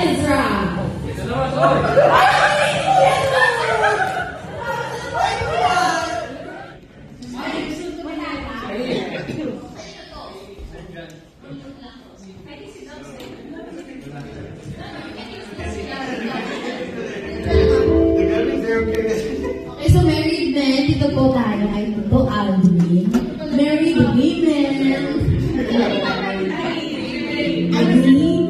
Ezra! Okay, so married men, dito po tayo ay Tito Alvin. Married women. Agree?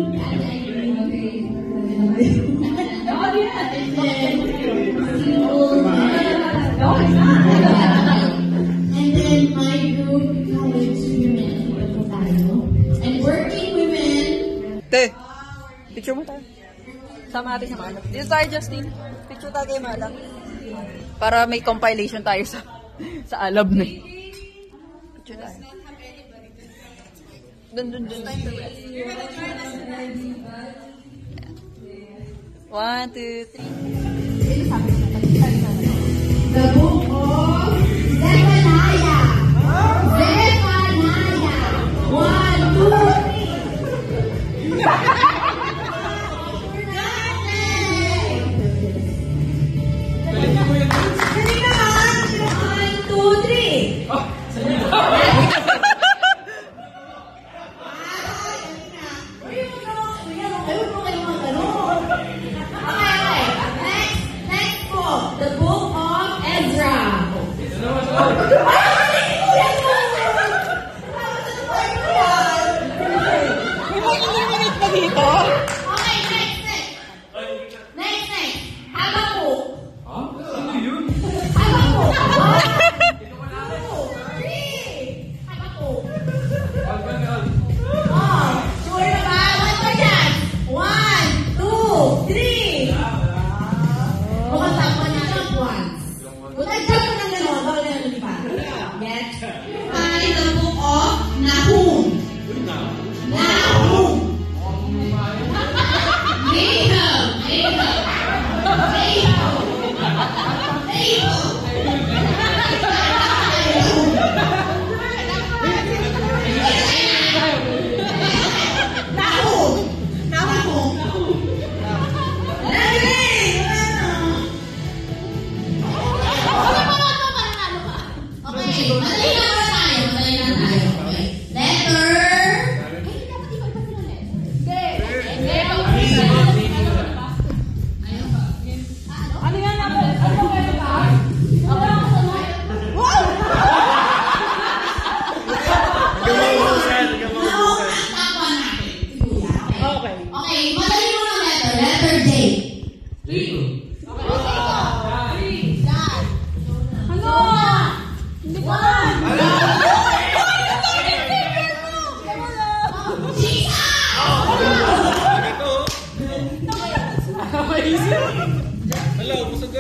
And then my group, college women, dito po tayo. And working women. Te, picture mo tayo. Sama natin sa Malang. Dito tayo, Justin. Picture tayo kay Malang. Para may compilation tayo sa alab na. Picture tayo. Dun tayo sa rest. 1, 2, 3. The book of Zephaniah. Zephaniah. 1, 2, 3. The book of Ezra. Minute pa dito. Okay, next. Habakuk. Ano yun? Habakuk. 3. Habakuk. Sure na ba? One more chance. 1, 2, 3. Mukhang tama na lang once. Kung nag-jump mo ng gano'n, bawal na lang pa. Get? Ay, the book of Nahum. Nahum. Okay, madali mo na letter. Letter J. Hello, busog ka.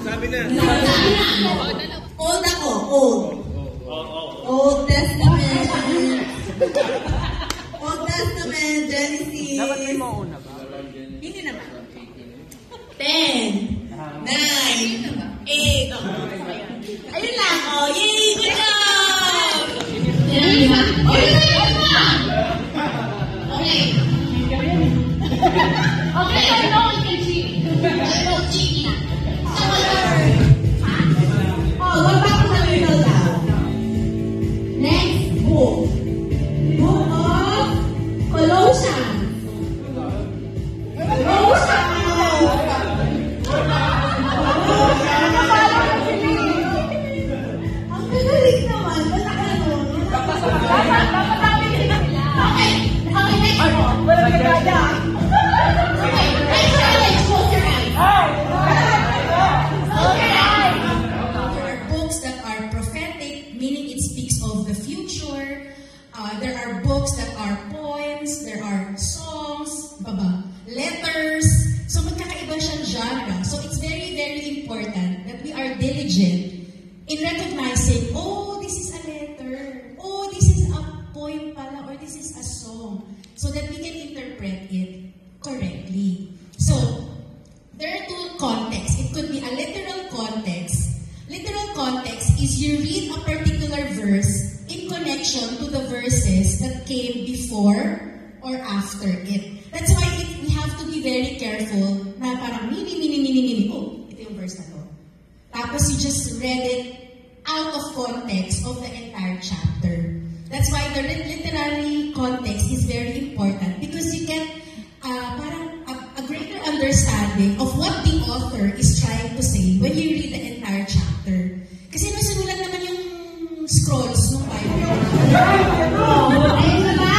Sabi na. Old ako. Old Testament. Old Testament, Genesis. Dapat may mauna ba? Hindi naman. 10, 9, 8. Ayun lang. Oh, yay! Good job! Yan ba? Okay. Okay, I know we can cheat. No cheating. Oh, what about the middle down? Next book. Book of Colossians. Ang gagaling naman. Basta ka nun. Okay, next book. Okay, next challenge. Close your eyes. Close your eyes. There are books that are prophetic, meaning it speaks of the future. There are books that are poems. There are songs, letters. So magkakaiba siyang genre. So it's very, very important that we are diligent in recognizing, oh, this is a letter. Oh, this is a poem pala, or this is a song. So that we can interpret it correctly. So, there are two contexts. It could be a literal context. Literal context is you read a particular verse connection to the verses that came before or after it. That's why we have to be very careful na parang mini. Oh, ito yung verse na to. Tapos you just read it out of context of the entire chapter. That's why the literary context is very important because you get parang a greater understanding of what the author is trying to say when you read the entire chapter. Kasi nasunulan naman yung scrolls ng Bible. Ayun na ba?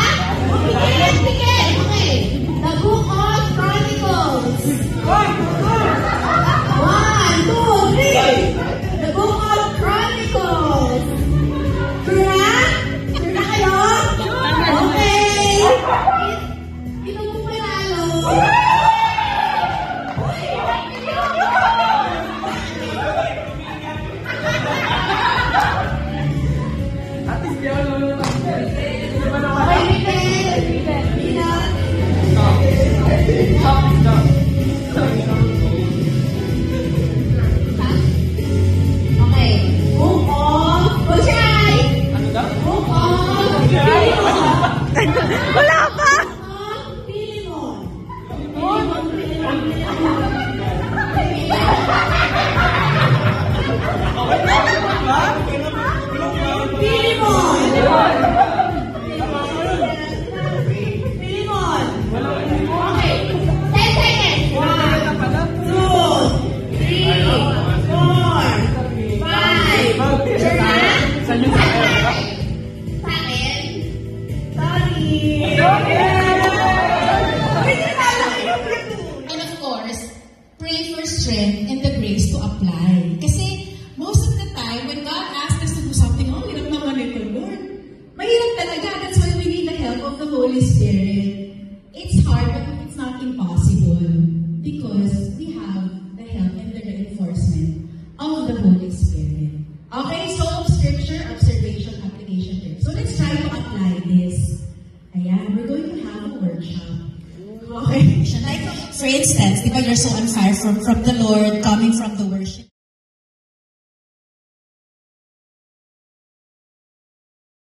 Bigyan! Okay. The Book of Chronicles. 1, 2, 3. The Book of Chronicles. Sure na? Sure na kayo? Okay. Ito po panalo. Wala pa! And of course, pray for strength and the grace to apply. Kasi most of the time, when God asks us to do something, oh, hirap naman ito, Lord. Mahirap talaga. That's why we need the help of the Holy Spirit. It's hard, but it's not impossible. Because we have the help and the reinforcement of the Holy Spirit. Okay, so scripture, observation, application tips. So let's try to apply this. Ayan, we're going to have a workshop. Okay. Like, for instance, di ba you're so on fire from the Lord, coming from the worship.